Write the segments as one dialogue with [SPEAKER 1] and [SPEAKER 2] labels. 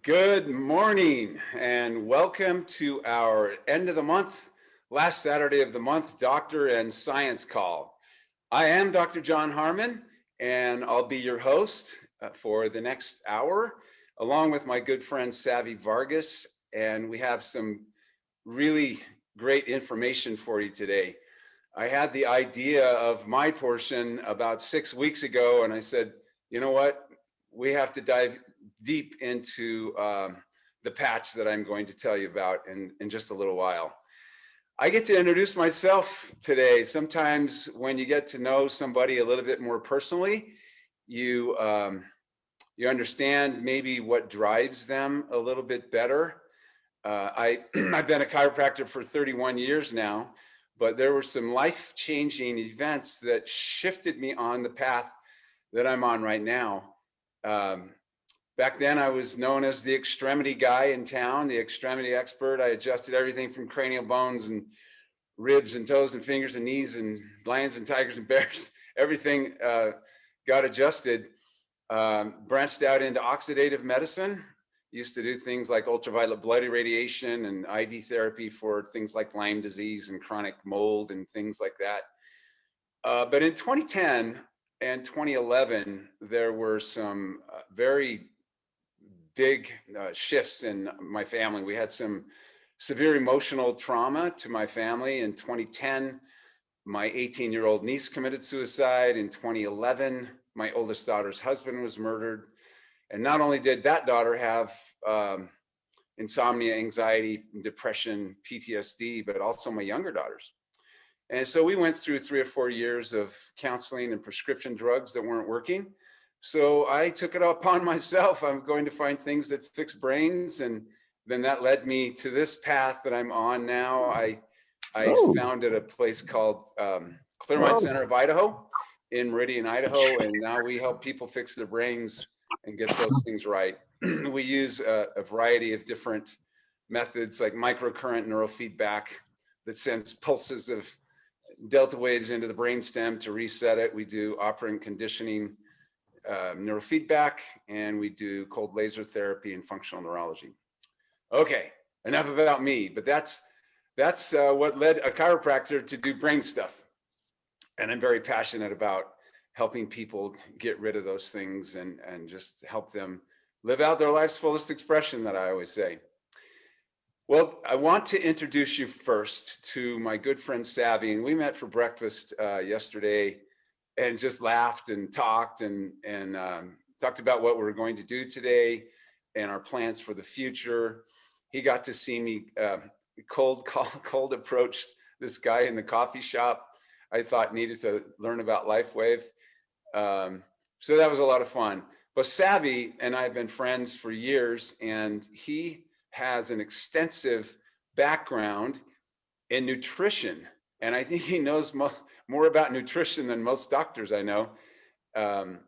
[SPEAKER 1] Good morning and welcome to our end of the month, last Saturday of the month, Doctor and Science Call. I am Dr. John Harmon and I'll be your host for the next hour, along with my good friend Savvy Vargas. And we have some really great information for you today. I had the idea of my portion about 6 weeks ago and I said, you know what, we have to dive deep into the patch that I'm going to tell you about in just a little while. I get to introduce myself today. Sometimes when you get to know somebody a little bit more personally, you understand maybe what drives them a little bit better. I've been a chiropractor for 31 years now, but there were some life-changing events that shifted me on the path that I'm on right now. Back then, I was known as the extremity guy in town, the extremity expert. I adjusted everything from cranial bones and ribs and toes and fingers and knees and lions and tigers and bears. Everything got adjusted. Branched out into oxidative medicine. Used to do things like ultraviolet blood irradiation and IV therapy for things like Lyme disease and chronic mold and things like that. But in 2010 and 2011, there were some very big shifts in my family. We had some severe emotional trauma to my family. In 2010, my 18-year-old niece committed suicide. In 2011, my oldest daughter's husband was murdered. And not only did that daughter have insomnia, anxiety, depression, PTSD, but also my younger daughters. And so we went through 3 or 4 years of counseling and prescription drugs that weren't working. So I took it upon myself. I'm going to find things that fix brains. And then that led me to this path that I'm on now. I founded a place called Clearmind Center of Idaho in Meridian, Idaho. And now we help people fix their brains and get those things right. We use a variety of different methods like microcurrent neurofeedback that sends pulses of delta waves into the brainstem to reset it. We do operant conditioning, neurofeedback, and we do cold laser therapy and functional neurology. Okay, enough about me, but that's what led a chiropractor to do brain stuff. And I'm very passionate about helping people get rid of those things and just help them live out their life's fullest expression, that I always say. Well, I want to introduce you first to my good friend Savvy, and we met for breakfast yesterday and just laughed and talked and talked about what we're going to do today and our plans for the future. He got to see me cold approach this guy in the coffee shop I thought needed to learn about Lifewave. So that was a lot of fun. But Savvy and I have been friends for years, and he has an extensive background in nutrition. And I think he knows more about nutrition than most doctors I know. And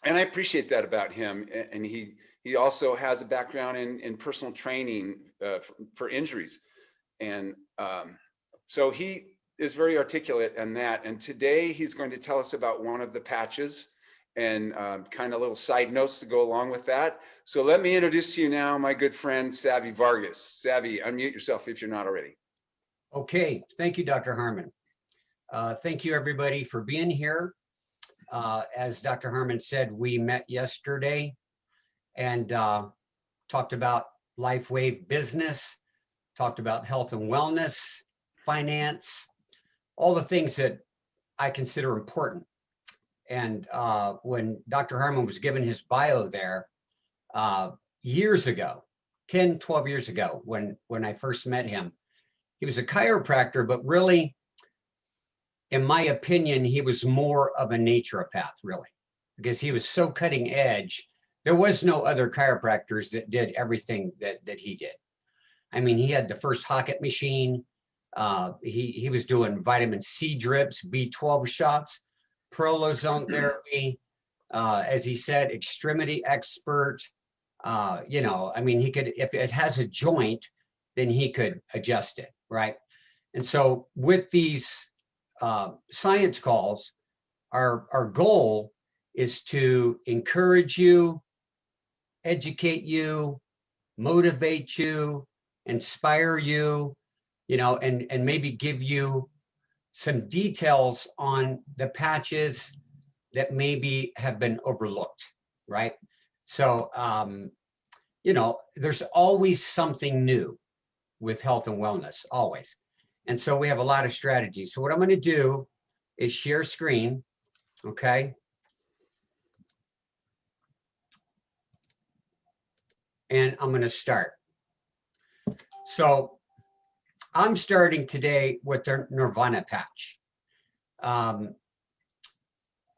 [SPEAKER 1] I appreciate that about him. And he also has a background in personal training for injuries. And so he is very articulate in that. And today he's going to tell us about one of the patches and kind of little side notes to go along with that. So let me introduce to you now my good friend, Savvy Vargas. Savvy, unmute yourself if you're not already.
[SPEAKER 2] Okay, thank you, Dr. Harmon. Thank you, everybody, for being here. As Dr. Harmon said, we met yesterday and talked about Lifewave business, talked about health and wellness, finance, all the things that I consider important. And when Dr. Harmon was given his bio there years ago, 10, 12 years ago, when I first met him, he was a chiropractor, but really, in my opinion, he was more of a naturopath, really, because he was so cutting edge. There was no other chiropractors that did everything that he did. I mean, he had the first Hockett machine. He was doing vitamin C drips, B12 shots, prolozone therapy. As he said, extremity expert. You know, I mean, he could, if it has a joint, then he could adjust it, right? And so with these science calls, our goal is to encourage you, educate you, motivate you, inspire you, and maybe give you some details on the patches that maybe have been overlooked, right? So, there's always something new with health and wellness, always. And so we have a lot of strategies. So what I'm going to do is share screen, okay? And I'm going to start. So I'm starting today with their Nirvana patch. I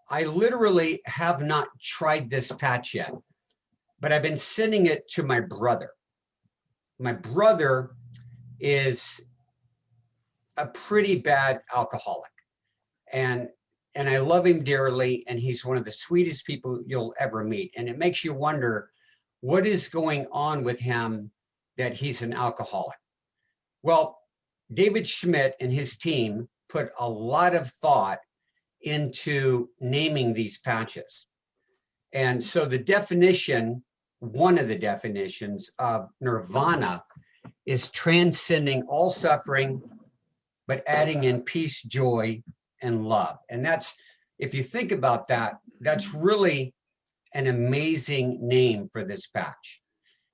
[SPEAKER 2] literally have not tried this patch yet, but I've been sending it to my brother. My brother is a pretty bad alcoholic, and I love him dearly, and he's one of the sweetest people you'll ever meet. And it makes you wonder what is going on with him that he's an alcoholic. Well, David Schmidt and his team put a lot of thought into naming these patches. And so the definition, one of the definitions of nirvana, is transcending all suffering, but adding in peace, joy, and love. And that's, if you think about that, that's really an amazing name for this patch.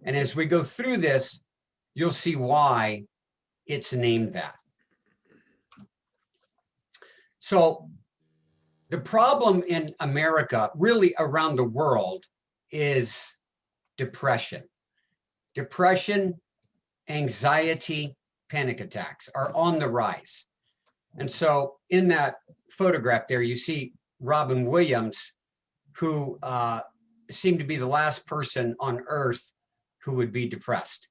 [SPEAKER 2] And as we go through this, you'll see why it's named that. So the problem in America, really around the world, is depression. Depression, anxiety, panic attacks are on the rise. And so in that photograph there, you see Robin Williams, who seemed to be the last person on earth who would be depressed.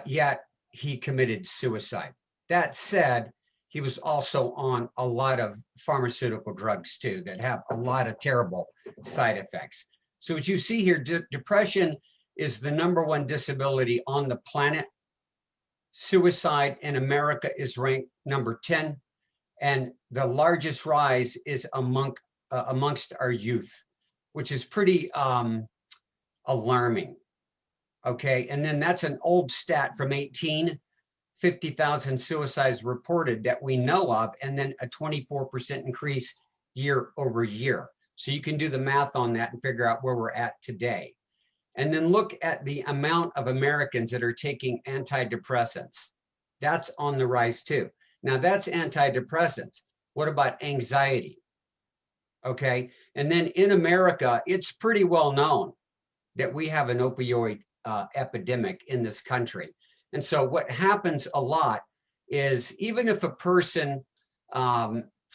[SPEAKER 2] Yet he committed suicide. That said, he was also on a lot of pharmaceutical drugs too that have a lot of terrible side effects. So as you see here, depression is the #1 disability on the planet. Suicide in America is ranked number 10, and the largest rise is amongst our youth, which is pretty alarming. Okay, and then that's an old stat from 50,000 suicides reported that we know of, and then a 24% increase year over year. So you can do the math on that and figure out where we're at today. And then look at the amount of Americans that are taking antidepressants. That's on the rise too. Now that's antidepressants. What about anxiety? Okay, and then in America, it's pretty well known that we have an opioid epidemic in this country. And so what happens a lot is, even if a person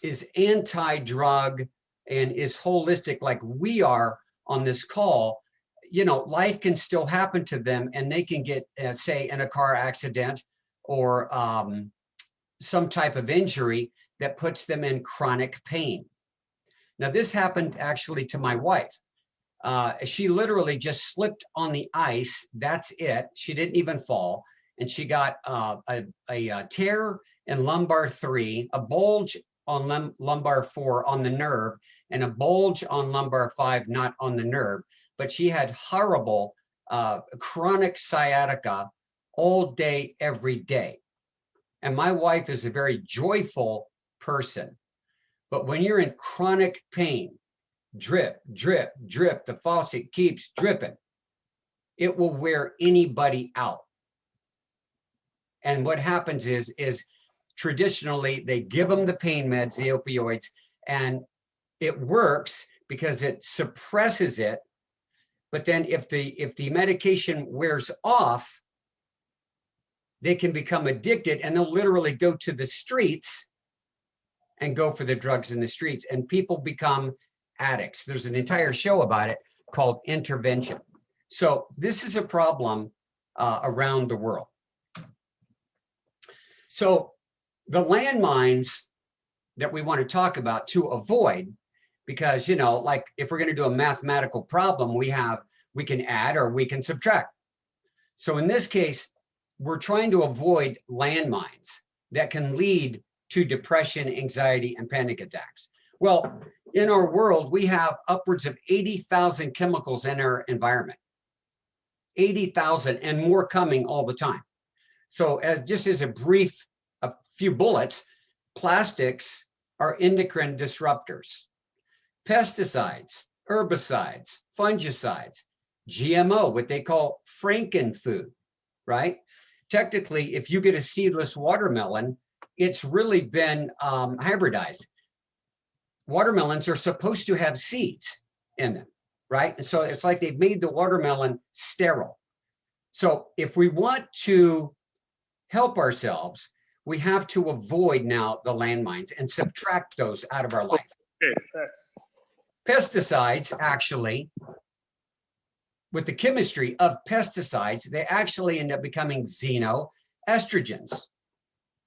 [SPEAKER 2] is anti-drug and is holistic like we are on this call, life can still happen to them, and they can get, say, in a car accident or some type of injury that puts them in chronic pain. Now, this happened actually to my wife. She literally just slipped on the ice. That's it. She didn't even fall. And she got a tear in lumbar 3, a bulge on lumbar 4 on the nerve, and a bulge on lumbar 5, not on the nerve. But she had horrible chronic sciatica all day, every day. And my wife is a very joyful person. But when you're in chronic pain, drip, drip, drip, the faucet keeps dripping, it will wear anybody out. And what happens is traditionally they give them the pain meds, the opioids, and it works because it suppresses it. But then if the medication wears off, they can become addicted, and they'll literally go to the streets and go for the drugs in the streets, and people become addicts. There's an entire show about it called Intervention. So this is a problem around the world. So the landmines that we want to talk about to avoid, because, like if we're going to do a mathematical problem, we can add or we can subtract. So in this case, we're trying to avoid landmines that can lead to depression, anxiety, and panic attacks. Well, in our world, we have upwards of 80,000 chemicals in our environment. 80,000 and more coming all the time. So just as a few bullets, plastics are endocrine disruptors. Pesticides, herbicides, fungicides, GMO, what they call frankenfood, right? Technically, if you get a seedless watermelon, it's really been hybridized. Watermelons are supposed to have seeds in them, right? And so it's like they've made the watermelon sterile. So if we want to help ourselves, we have to avoid now the landmines and subtract those out of our life.
[SPEAKER 3] Okay,
[SPEAKER 2] Pesticides, actually, with the chemistry of pesticides, they actually end up becoming xenoestrogens,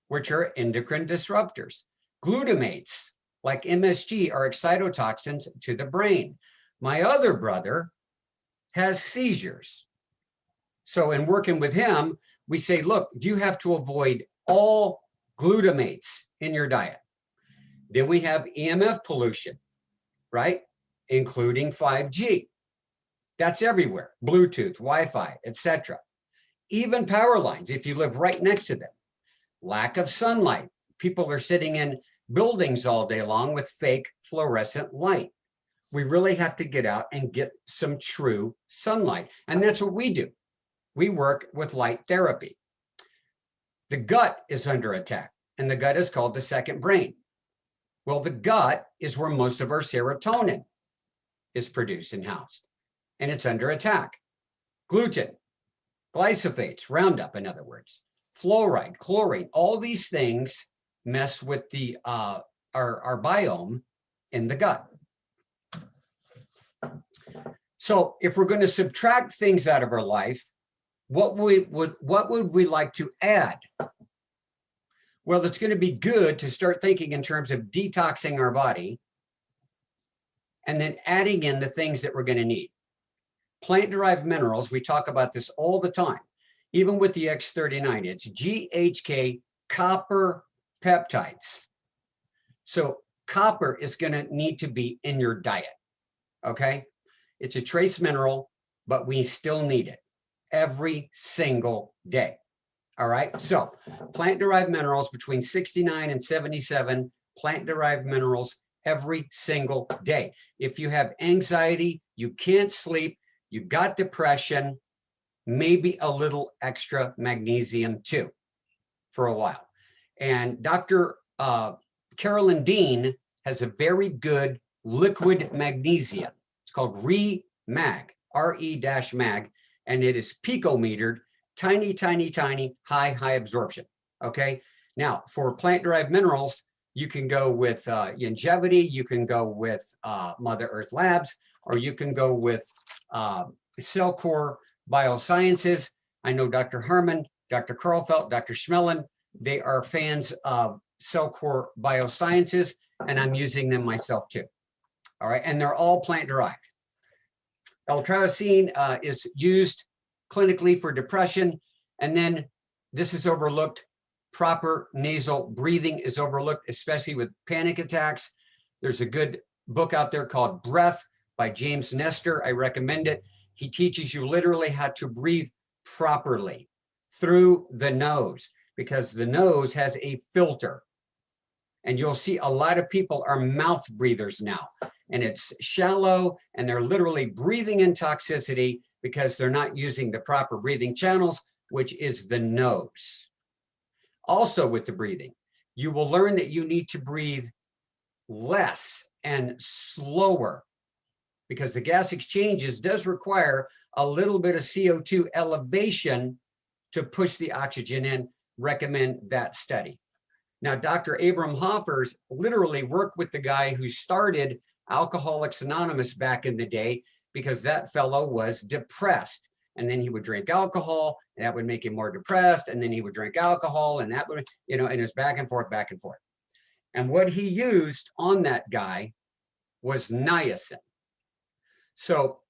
[SPEAKER 2] which are endocrine disruptors. Glutamates, like MSG, are excitotoxins to the brain. My other brother has seizures. So in working with him, we say, look, you have to avoid all glutamates in your diet. Then we have EMF pollution, right? Including 5G. That's everywhere. Bluetooth, Wi-Fi, etc. Even power lines, if you live right next to them. Lack of sunlight. People are sitting in buildings all day long with fake fluorescent light. We really have to get out and get some true sunlight. And that's what we do. We work with light therapy. The gut is under attack, and the gut is called the second brain. Well, the gut is where most of our serotonin is produced and housed, and it's under attack. Gluten, glyphosates, Roundup, in other words, fluoride, chlorine, all these things mess with the our biome in the gut. So if we're going to subtract things out of our life, what would we like to add? Well, it's going to be good to start thinking in terms of detoxing our body and then adding in the things that we're going to need. Plant-derived minerals, we talk about this all the time, even with the X39, it's GHK copper peptides. So copper is going to need to be in your diet, okay? It's a trace mineral, but we still need it every single day. All right, so plant-derived minerals between 69 and 77 plant-derived minerals every single day. If you have anxiety, you can't sleep, you got depression, maybe a little extra magnesium too for a while. And Dr. Carolyn Dean has a very good liquid magnesium. It's called RE-MAG, RE-MAG, and it is picometered, tiny, tiny, tiny, high absorption, okay? Now, for plant-derived minerals, you can go with Longevity, you can go with Mother Earth Labs, or you can go with Cellcore Biosciences. I know Dr. Harmon, Dr. Karlfeldt, Dr. Schmelin, they are fans of Cellcore Biosciences, and I'm using them myself too. All right, and they're all plant-derived. L-tyrosine is used clinically for depression, and then this is overlooked. Proper nasal breathing is overlooked, especially with panic attacks. There's a good book out there called Breath by James Nestor. I recommend it. He teaches you literally how to breathe properly through the nose, because the nose has a filter. And you'll see a lot of people are mouth breathers now, and it's shallow, and they're literally breathing in toxicity because they're not using the proper breathing channels, which is the nose. Also with the breathing, you will learn that you need to breathe less and slower, because the gas exchanges does require a little bit of CO2 elevation to push the oxygen in. Recommend that study. Now, Dr. Abram Hoffers literally worked with the guy who started Alcoholics Anonymous back in the day, because that fellow was depressed. And then he would drink alcohol, and that would make him more depressed. And then he would drink alcohol, and that would, and it was back and forth, back and forth. And what he used on that guy was niacin. So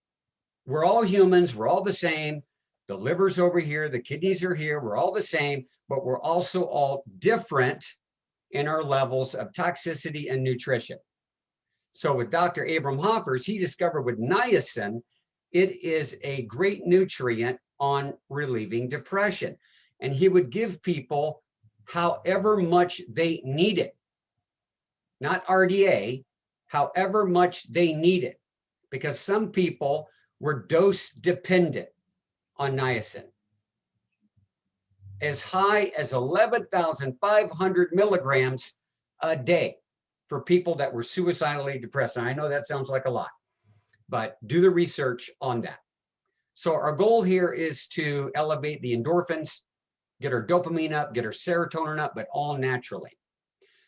[SPEAKER 2] we're all humans, we're all the same. The liver's over here, the kidneys are here, we're all the same, but we're also all different in our levels of toxicity and nutrition. So with Dr. Abram Hoffers, he discovered with niacin It is a great nutrient on relieving depression. And he would give people however much they need it, not RDA, however much they need it, because some people were dose dependent on niacin. As high as 11,500 milligrams a day for people that were suicidally depressed. And I know that sounds like a lot, but do the research on that. So our goal here is to elevate the endorphins, get our dopamine up, get our serotonin up, but all naturally.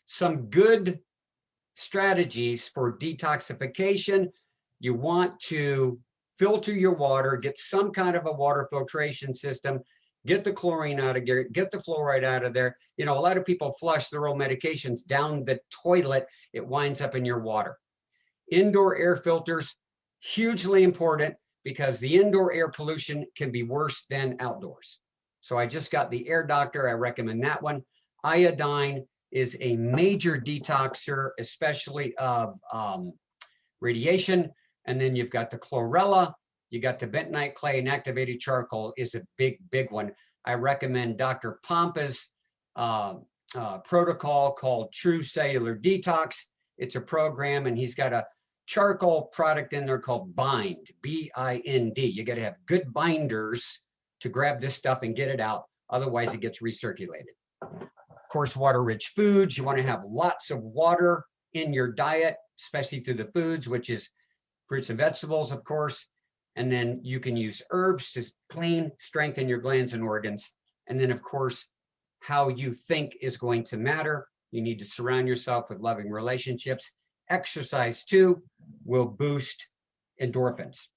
[SPEAKER 2] Some good strategies for detoxification. You want to filter your water, get some kind of a water filtration system, get the chlorine out of there, get the fluoride out of there. You know, a lot of people flush their own medications down the toilet. It winds up in your water. Indoor air filters, hugely important, because the indoor air pollution can be worse than outdoors. So I just got the Air Doctor. I recommend that one. Iodine is a major detoxer, especially of radiation. And then you've got the chlorella, you got the bentonite clay, and activated charcoal is a big, big one. I recommend Dr. Pompa's protocol called True Cellular Detox. It's a program, and he's got a charcoal product in there called Bind, B-I-N-D. You got to have good binders to grab this stuff and get it out. Otherwise, it gets recirculated. Of course, water-rich foods. You want to have lots of water in your diet, especially through the foods, which is fruits and vegetables, of course. And then you can use herbs to clean, strengthen your glands and organs. And then, of course, how you think is going to matter. You need to surround yourself with loving relationships. Exercise, too, will boost endorphins.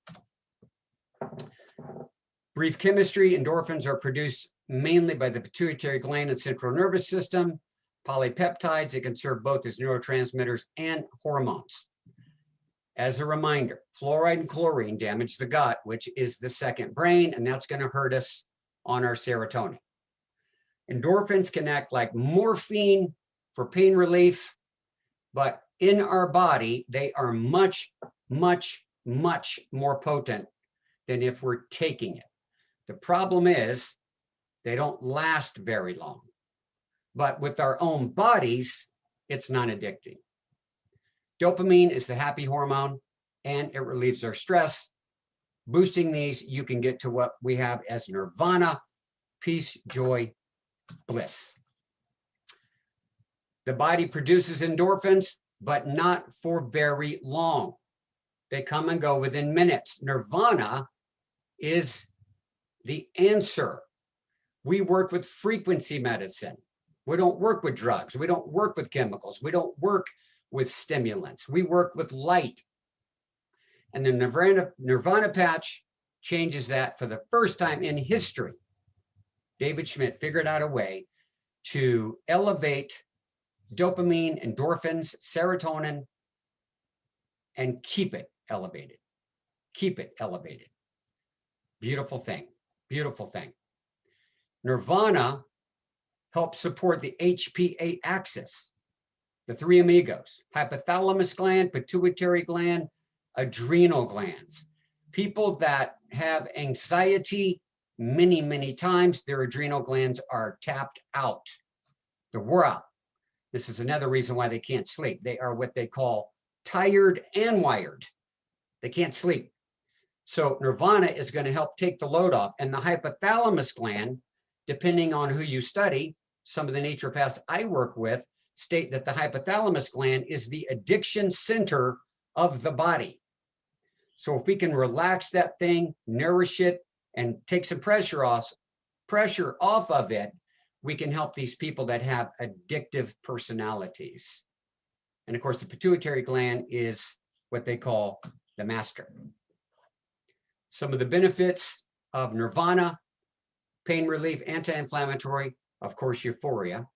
[SPEAKER 2] Brief chemistry. Endorphins are produced mainly by the pituitary gland and central nervous system. Polypeptides, it can serve both as neurotransmitters and hormones. As a reminder, fluoride and chlorine damage the gut, which is the second brain, and that's going to hurt us on our serotonin. Endorphins can act like morphine for pain relief, but in our body, they are much, much, much more potent than if we're taking it. The problem is they don't last very long, but with our own bodies, it's non-addicting. Dopamine is the happy hormone, and it relieves our stress. Boosting these, you can get to what we have as nirvana, peace, joy, bliss. The body produces endorphins, but not for very long. They come and go within minutes. Nirvana is the answer. We work with frequency medicine. We don't work with drugs. We don't work with chemicals. We don't work with stimulants. We work with light. And the Nirvana patch changes that for the first time in history. David Schmidt figured out a way to elevate dopamine, endorphins, serotonin, and keep it elevated. Keep it elevated. Beautiful thing. Beautiful thing. Nirvana helps support the HPA axis, the three amigos: hypothalamus gland, pituitary gland, adrenal glands. People that have anxiety many, many times, their adrenal glands are tapped out. They're wore out. This is another reason why they can't sleep. They are what they call tired and wired. They can't sleep. So Nirvana is going to help take the load off. And the hypothalamus gland, depending on who you study, some of the naturopaths I work with state that the hypothalamus gland is the addiction center of the body. So if we can relax that thing, nourish it, and take some pressure off of it, we can help these people that have addictive personalities. And of course, the pituitary gland is what they call the master. Some of the benefits of Nirvana: pain relief, anti-inflammatory, of course, euphoria,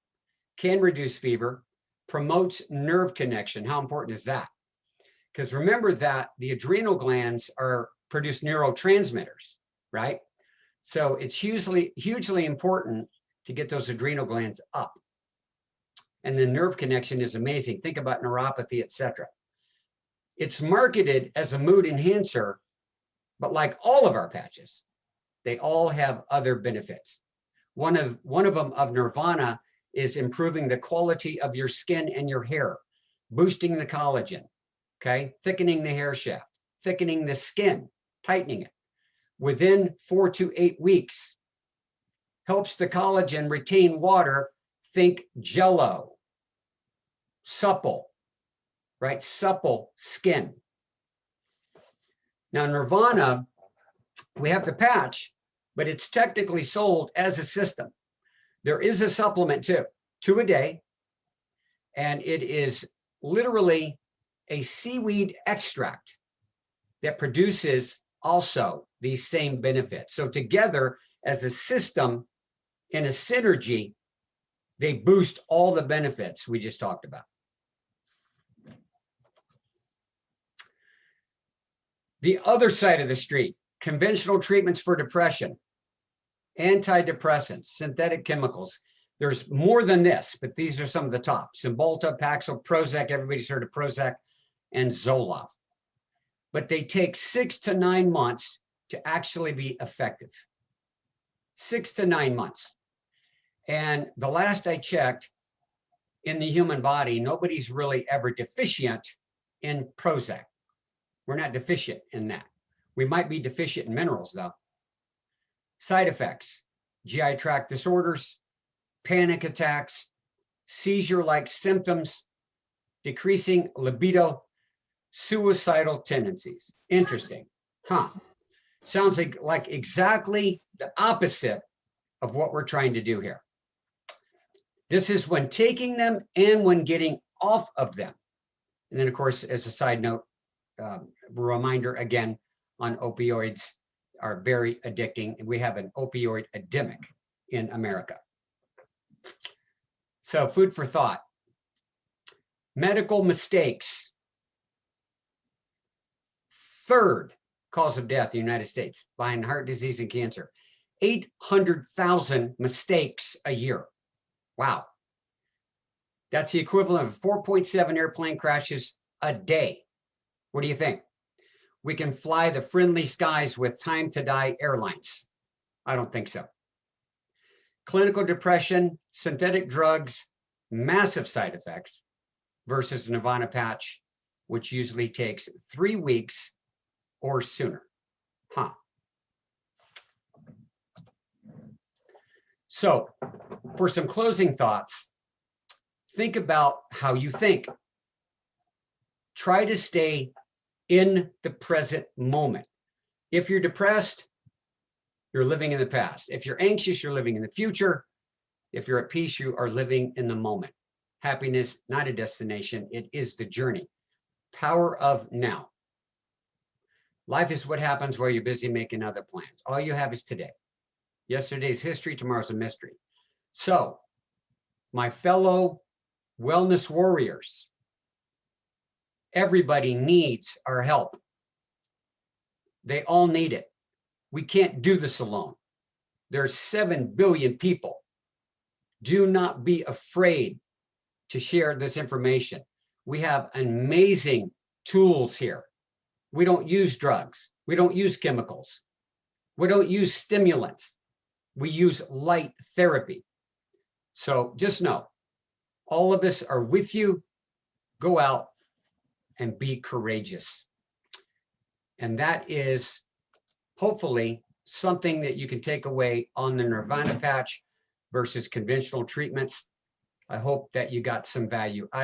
[SPEAKER 2] can reduce fever, promotes nerve connection. How important is that? Because remember that the adrenal glands produce neurotransmitters, right? So it's hugely important to get those adrenal glands up. And the nerve connection is amazing. Think about neuropathy, etc. It's marketed as a mood enhancer, But like all of our patches, they all have other benefits. One of them of Nirvana is improving the quality of your skin and your hair, boosting the collagen, okay? Thickening the hair shaft, thickening the skin, tightening it. Within 4 to 8 weeks, helps the collagen retain water. Think Jell-O, supple, right? Supple skin. Now, Nirvana, we have the patch, but it's technically sold as a system. There is a supplement too, 2 a day, and it is literally a seaweed extract that produces also these same benefits. So together as a system in a synergy, they boost all the benefits we just talked about. The other side of the street, conventional treatments for depression, antidepressants, synthetic chemicals. There's more than this, but these are some of the top. Cymbalta, Paxil, Prozac, everybody's heard of Prozac, and Zoloft. But they take 6 to 9 months to actually be effective. 6 to 9 months. And the last I checked, in the human body, nobody's really ever deficient in Prozac. We're not deficient in that. We might be deficient in minerals, though. Side effects, GI tract disorders, panic attacks, seizure-like symptoms, decreasing libido, suicidal tendencies. Interesting, huh? Sounds like exactly the opposite of what we're trying to do here. This is when taking them and when getting off of them. And then, of course, as a side note, reminder again on opioids are very addicting, and we have an opioid epidemic in America. So, food for thought. Medical mistakes. 3rd cause of death in the United States, behind heart disease and cancer. 800,000 mistakes a year. Wow. That's the equivalent of 4.7 airplane crashes a day. What do you think? We can fly the friendly skies with Time to Die Airlines. I don't think so. Clinical depression, synthetic drugs, massive side effects versus Nirvana patch, which usually takes 3 weeks or sooner. Huh. So, for some closing thoughts, think about how you think. Try to stay in the present moment. If you're depressed, you're living in the past. If you're anxious, you're living in the future. If you're at peace, you are living in the moment. Happiness, not a destination, it is the journey. Power of now. Life is what happens while you're busy making other plans. All you have is today. Yesterday's history, tomorrow's a mystery. So, my fellow wellness warriors, everybody needs our help. They all need it. We can't do this alone. There's 7 billion people. Do not be afraid to share this information. We have amazing tools here. We don't use drugs. We don't use chemicals. We don't use stimulants. We use light therapy. So just know, all of us are with you. Go out and be courageous. And that is hopefully something that you can take away on the Nirvana patch versus conventional treatments. I hope that you got some value out of